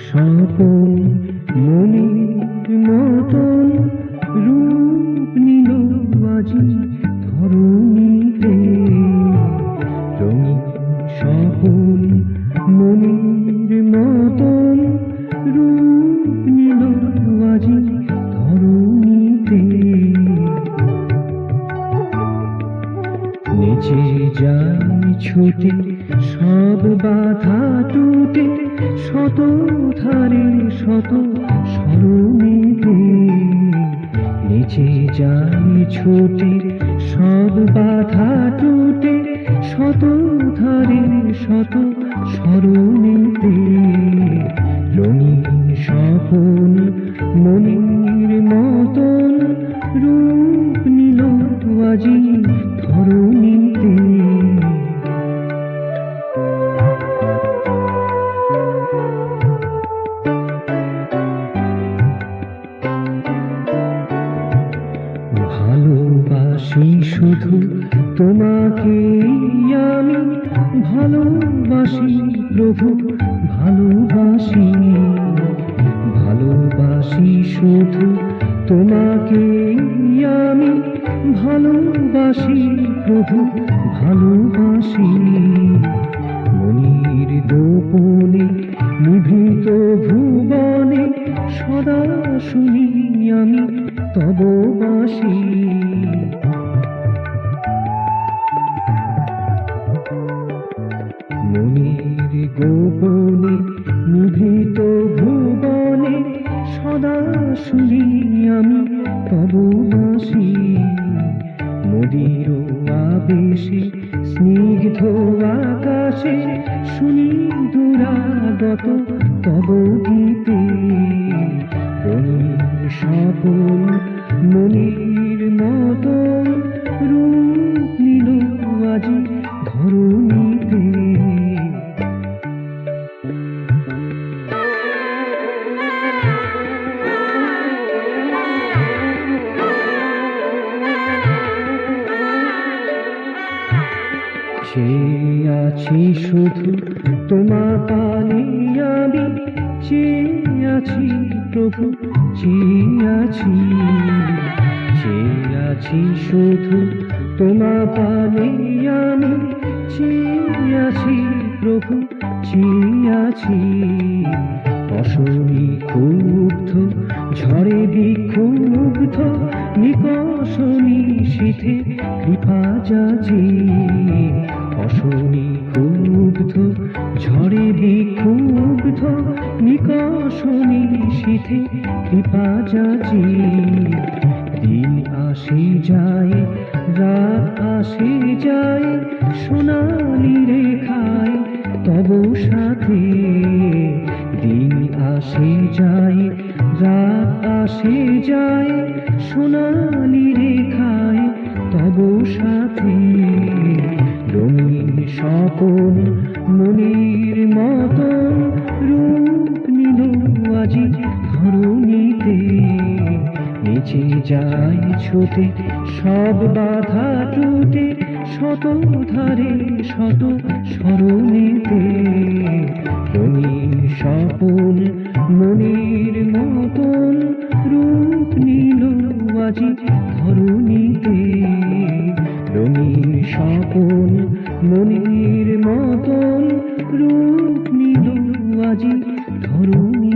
স্বপন মনির মতন রূপ নিল আজি ধরণীতে। রঙিন স্বপন মনির মতন রূপ নিল আজি ধরণীতে। নেচে যায় ছুটে সব বাধা টুটে, শত ধারে শত সরণীতে। নেচে যায় ছুটে সব বাধা টুটে, শত ধারে শত সরণীতে। রঙিন স্বপন মনির মতন রূপ নিল আজি ধরণীতে। ভালোবাসি শুধু তোমাকে আমি, ভালোবাসি প্রভু ভালোবাসি। ভালোবাসি শুধু তোমাকে আমি, ভালোবাসি প্রভু ভালোবাসি। মনির গোপনে নিভৃত ভুবনে সদা শুনি আমি তব বাসি। মনির গোপনে নিভৃত ভুবনে সদা শুনি আমি তব বাসি। নদীর আবেশে স্নিগ্ধ আকাশে শুনি দুরাগত তব গীতে। রঙিন স্বপন মনির মতন রূপ নিল আজি ধরণীতে। চেয়ে আছি শুধু তোমার পানে আমি, চেয়ে আছি প্রভু চেয়ে আছি। চেয়ে আছি শুধু তোমার পানে আমি, চেয়ে আছি প্রভু চেয়ে আছি। অশনি ক্ষুব্ধ ঝড়ে বিক্ষুব্ধ নিকষনি শীতে কৃপা যাচি। অশনি ক্ষুব্ধ ঝড়ে বিক্ষুব্ধ নিকষনি শীতে কৃপা যাচি। দিন আসে যায় রাত আসে যায়, সোনালি রেখায় তব সাথে। দিন আসে যায় রাত আসে যায়, সোনালি রেখায় তব সাথে। রঙিন স্বপন মনির মতন রূপ নিল আজি ধরণীতে। নেচে যায় ছুটে সব বাধা টুটে, শত ধারে শত সরণীতে। রঙিন স্বপন মনির মতন রূপ নিল আজি ধরণীতে। রঙিন স্বপন মনির মতন রূপ নিল আজি ধরণী।